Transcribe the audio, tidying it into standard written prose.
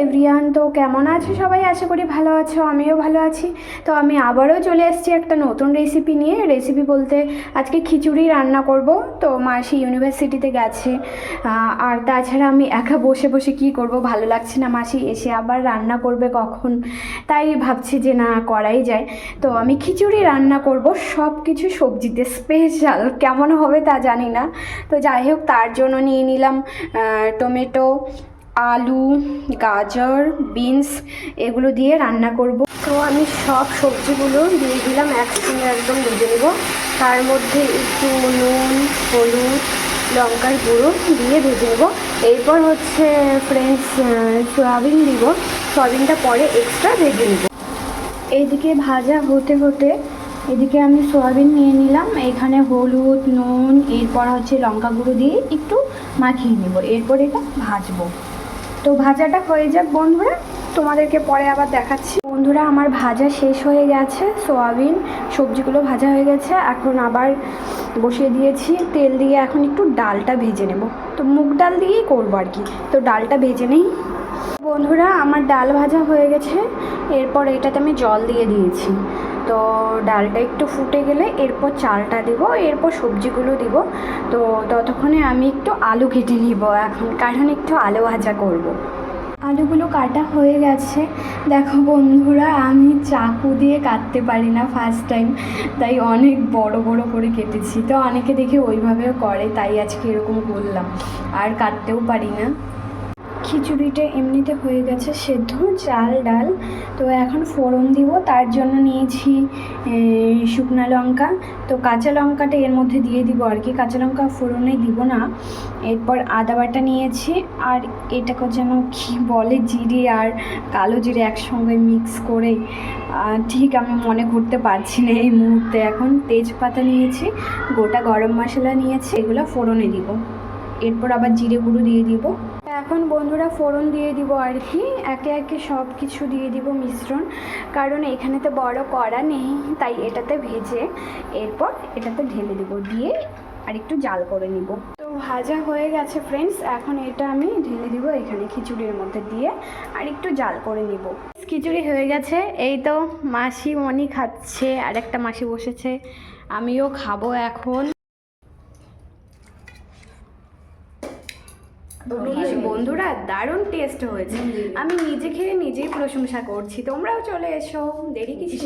Everyone, তো কেমন আছো সবাই? আশা করি ভালো আছো, আমিও ভালো আছি। তো আমি আবারও চলে এসেছি একটা নতুন রেসিপি নিয়ে। রেসিপি বলতে আজকে খিচুড়ি রান্না করব। তো মাসি ইউনিভার্সিটিতে গেছে, আর তাছাড়া আমি একা বসে বসে কি করব, ভালো লাগছে না। মাসি এসে আবার রান্না করবে কখন, তাই ভাবছি যে না করাই যায়। তো আমি খিচুড়ি রান্না করব সব কিছু সবজিতে, স্পেশাল কেমন হবে তা জানি না। তো যাই হোক, তার জন্য নিয়ে নিলাম টমেটো, আলু, গাজর, বিনস, এগুলো দিয়ে রান্না করব। তো আমি সব সবজিগুলো দিয়ে দিলাম, একসঙ্গে একদম ভেজে নেব। তার মধ্যে একটু নুন, হলুদ, লঙ্কার গুঁড়ো দিয়ে ভেজে নেব। এরপর হচ্ছে ফ্রেন্ডস সয়াবিন দিব, সয়াবিনটা পরে এক্সট্রা ভেজে নেব। এইদিকে ভাজা হতে হতে এদিকে আমি সয়াবিন নিয়ে নিলাম, এখানে হলুদ, নুন, এরপর হচ্ছে লঙ্কা গুঁড়ো দিয়ে একটু মাখিয়ে নেব। এরপর এটা ভাজবো। তো ভাজাটা হয়ে যাক বন্ধুরা, তোমাদেরকে পরে আবার দেখাচ্ছি। বন্ধুরা, আমার ভাজা শেষ হয়ে গেছে, সয়াবিন সবজিগুলো ভাজা হয়ে গেছে। এখন আবার বসিয়ে দিয়েছি তেল দিয়ে, এখন একটু ডালটা ভেজে নেব। তো মুগ ডাল দিয়েই করবো আর কি। তো ডালটা ভেজে নেই। বন্ধুরা, আমার ডাল ভাজা হয়ে গেছে। এরপর এটাতে আমি জল দিয়ে দিয়েছি। তো ডালটা একটু ফুটে গেলে এরপর চালটা দেব, এরপর সবজিগুলো দিব। তো ততক্ষণে আমি একটু আলু কেটে নিব এখন, কারণ একটু আলু ভাজা করব। আলুগুলো কাটা হয়ে গেছে। দেখো বন্ধুরা, আমি চাকু দিয়ে কাটতে পারি না, ফার্স্ট টাইম, তাই অনেক বড় বড় করে কেটেছি। তো অনেকে দেখে ওইভাবেও করে, তাই আজকে এরকম করলাম। আর কাটতেও পারি না। খিচুড়িটা এমনিতে হয়ে গেছে সেদ্ধ, চাল ডাল। তো এখন ফোড়ন দিব, তার জন্য নিয়েছি শুকনো লঙ্কা। তো কাঁচা লঙ্কাটা এর মধ্যে দিয়ে দিব আর কি, কাঁচা লঙ্কা ফোড়নে দিব না। এরপর আদা বাটা নিয়েছি, আর এটাকে যেন কি বলে, জিরে আর কালো জিরে একসঙ্গে মিক্স করে, ঠিক আমি মনে করতে পারছি না এই মুহূর্তে। এখন তেজপাতা নিয়েছি, গোটা গরম মশলা নিয়েছি, এগুলো ফোড়নে দিব। এরপর আবার জিরে গুঁড়ো দিয়ে দিব। এখন বন্ধুরা ফোড়ন দিয়ে দিব আর কি, একে একে সব কিছু দিয়ে দিব মিশ্রণ, কারণ এখানে তো বড় কড়া নেই, তাই এটাতে ভেজে এরপর এটাতে ঢেলে দিব, দিয়ে আর একটু জাল করে নিব। তো ভাজা হয়ে গেছে ফ্রেন্ডস, এখন এটা আমি ঢেলে দিব এখানে খিচুড়ির মধ্যে দিয়ে, আর একটু জাল করে নিব। খিচুড়ি হয়ে গেছে, এই তো মাসি মনি খাচ্ছে, আর একটা মাসি বসেছে, আমিও খাবো এখন। বন্ধুরা, দারুণ টেস্ট হয়েছে। আমি নিজে খেয়ে নিজেই প্রশংসা করছি, তোমরাও চলে এসো, দেরি কিছু।